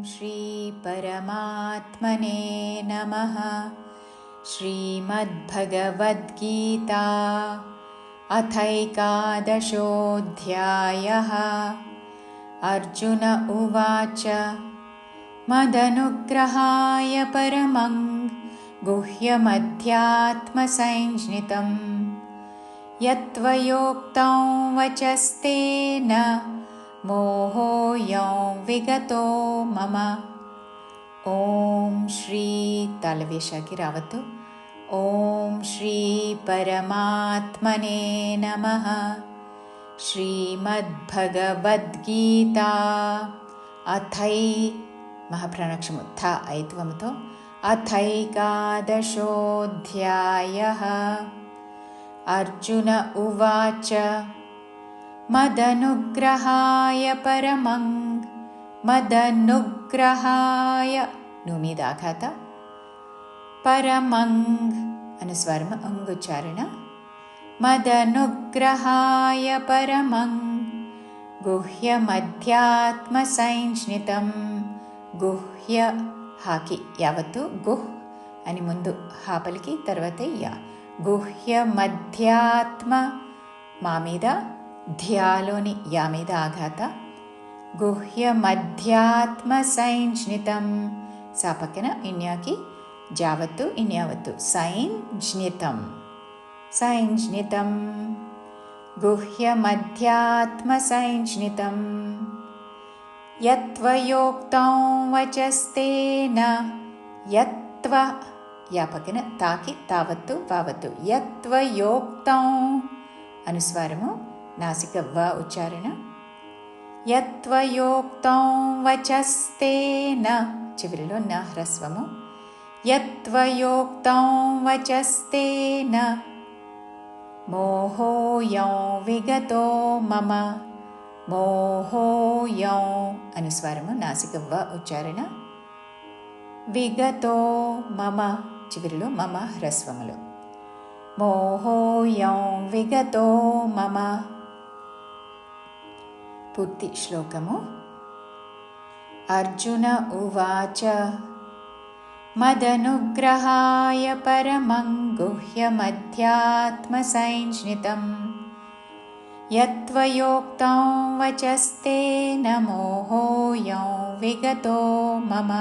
श्री परमात्मने नमः। श्रीमद्भगवद्गीता अथैकादशोऽध्यायः। अर्जुन उवाच मदनुग्रहाय परमं गुह्यमध्यात्मसंज्ञितं यत्त्वयोक्तं वचस्तेन मोहोऽयं विगतो मम। ओम श्री तालवेशागिरावतु। ओम श्री परमात्मने नमः। श्रीमद्भगवद्गीता अथै महाप्राणाक्षरमुत्थ ऐत्वमुतो अथैकादशोऽध्यायः। अर्जुन उवाच मदनुग्रहाय परमं मदनुग्रहाय नुमिदाघात परमं अनुस्वारम अंगुच्चारण मदनुग्रहाय परमं गुह्यमध्यात्मसंज्ञितं गुह्य हाकि यावत्तु गुह् अनि मुंदु हा पलिकी तर्वाते या गुह्यमध्यात्म మా మీద ధ్యాలోని యా మీద ఆఘాత గుహ్యమధ్యాత్మ సంజ్ఞితం సా పక్కన ఇన్యాకి జావత్తు ఇన్యావత్తు సంజ్ఞితం సంజ్ఞితం గుహ్యమధ్యాత్మ సంజ్ఞితం యత్వయోక్తం వచస్తేన యత్వ యా పక్కన తాకి తావత్తు వావత్తు యత్వయోక్తం అనుస్వారము నాసిక వ ఉచ్చారణ యత్వయోక్తం వచస్తేన చివరిలో న హ్రస్వము యత్వయోక్తం వచస్తేన మోహోయం విగతో మమ మోహోయం అనుస్వారము నాసిక వ ఉచ్చారణ విగతో మమ చివరిలో మమ హ్రస్వములు మోహోయం విగతో మమ. పూర్తి శ్లోకము. అర్జున ఉవాచ మదనుగ్రహాయ పరమం గుహ్యమధ్యాత్మసంజ్ఞితం యత్వయోక్తం వచస్తేన మోహోయం విగతో మమ.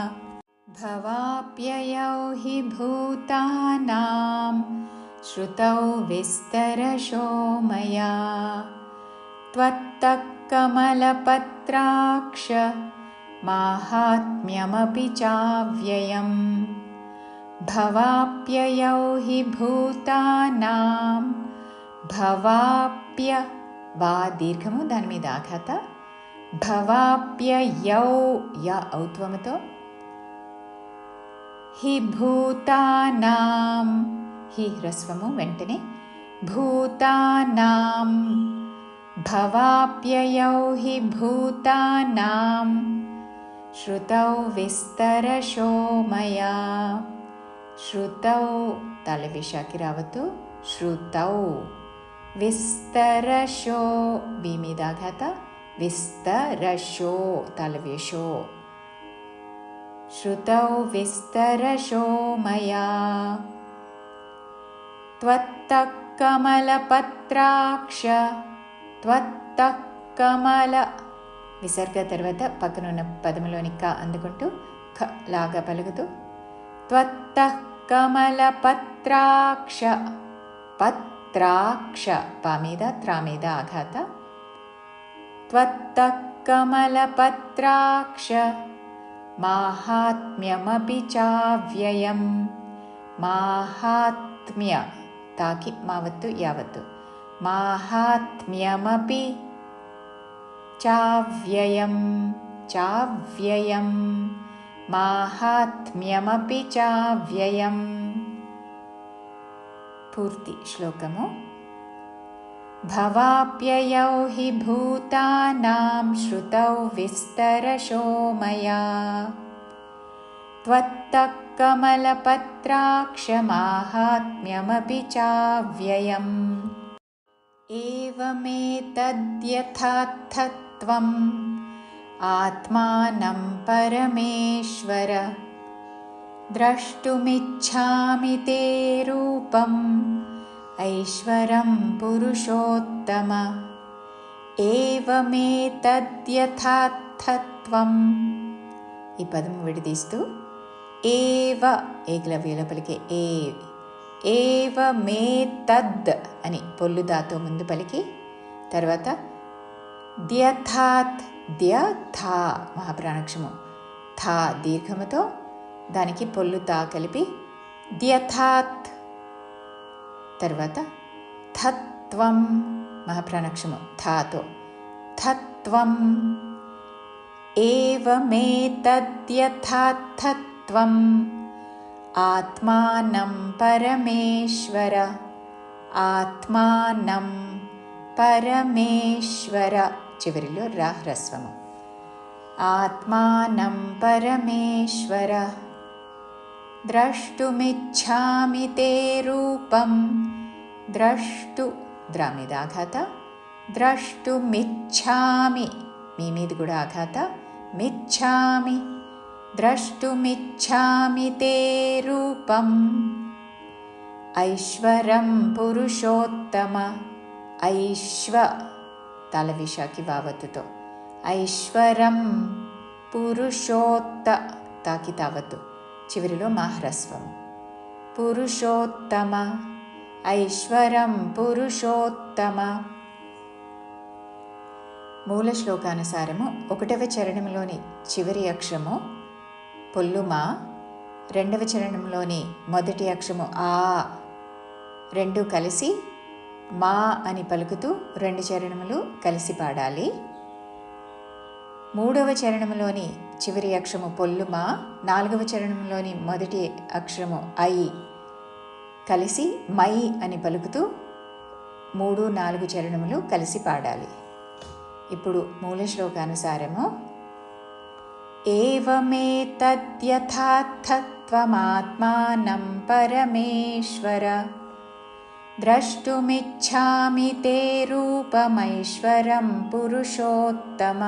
భవాప్యయౌ హి భూతానాం श्रुतौ विस्तरशो मया त्वत्तः कमलपत्राक्ष माहात्म्यमपि चाव्ययम्. भवाप्ययौ हि भूतानां भवाप्य वा दीर्घము దాని మీద ఆఘాత భవాప్యయౌ యా ఔత్వముతో హి భూతానాం హి హ్రస్వము వెంటనే భూతానాం భవాప్యయౌ హి భూతానాం శ్రుతౌ విస్తరశో మయా. శ్రుతౌ తాళవేశాకి రావత్తు శ్రుతౌ విస్తరశో వి మీద ఆఘాత విస్తరశో తాళవేశో శ్రుతౌ విస్తరశో మయా. త్వత్తః కమలపత్రాక్ష త్వత్తః కమల విసర్గ తర్వాత పక్కనున్న పదములోని క అందుకుంటూ ఖ లాగా పలుకుతూ త్వత్తః కమలపత్రాక్ష పత్రాక్ష పా మీద త్రా మీద ఆఘాత త్వత్తః కమలపత్రాక్ష మాహాత్మ్యమపి చావ్యయం. మాహాత్మ్య తాకి మావత్తు యావత్తు మాహాత్మ్యమపి చావ్యయం చావ్యయం మాహాత్మ్యమపి చావ్యయం. పూర్తి శ్లోకము. భవాప్యయౌ హి భూతానాం శ్రుతౌ విస్తరశో మయా త్వత్తః కమలపత్రాక్ష మాహాత్మ్యమపి చావ్యయం. ఏవమేతద్యథార్థత్వం आत्मानं परमेश्वर द्रष्टुमिच्छामि ते रूपम् ऐश्वरं पुरुषोत्तम ఏవమేతద్యథార్థత్వం. ఈ పదము విడదీస్తూ ఏవ ఏకలవ్యంలో పలికే ఏవమేతద్ అని పొల్లు దాతో ముందు పలికి, తర్వాత ద్యథాత్ ద్యథా మహాప్రాణాక్షము థా దీర్ఘముతో దానికి పొల్లు తా కలిపి ద్యథాత్, తర్వాత తత్వం మహాప్రాణాక్షము థాతో తత్వం ఏవమేతద్యథార్థత్వం ఆత్మానం పరమేశ్వర ఆత్మానం పరమేశ్వర చివరిలో రా హ్రస్వము ఆత్మానం పరమేశ్వర ద్రష్టుమిచ్ఛామి తే రూపం ద్రష్టు ద్రా మీద ఆఘాత ద్రష్టుమిచ్ఛామి మీ మీద కూడా ఆఘాత మిచ్ఛామి ద్రష్టుమిచ్ఛామి తే రూపం ఐశ్వరం పురుషోత్తమ ఐశ్వ తలవిషాకి వావత్తుతో ఐశ్వరం పురుషోత్త తాకి తావత్తు చివరిలో మా హ్రస్వము పురుషోత్తమ ఐశ్వరం పురుషోత్తమ. మూల శ్లోకానుసారము 1వ చరణంలోని చివరి అక్షరము పొల్లుమా, 2వ చరణంలోని మొదటి అక్షరము ఆ, రెండు కలిసి మా అని పలుకుతూ 2 చరణములు కలిసి పాడాలి. 3వ చరణంలోని చివరి అక్షరము పొల్లుమా, 4వ చరణంలోని మొదటి అక్షరము ఐ కలిసి మై అని పలుకుతూ 3, 4 చరణములు కలిసి పాడాలి. ఇప్పుడు మూల శ్లోకానుసారము ఏవమేతద్యథార్థత్వమాత్మానం పరమేశ్వర ద్రష్టుమిచ్ఛామి తే రూపమైశ్వరం పురుషోత్తమ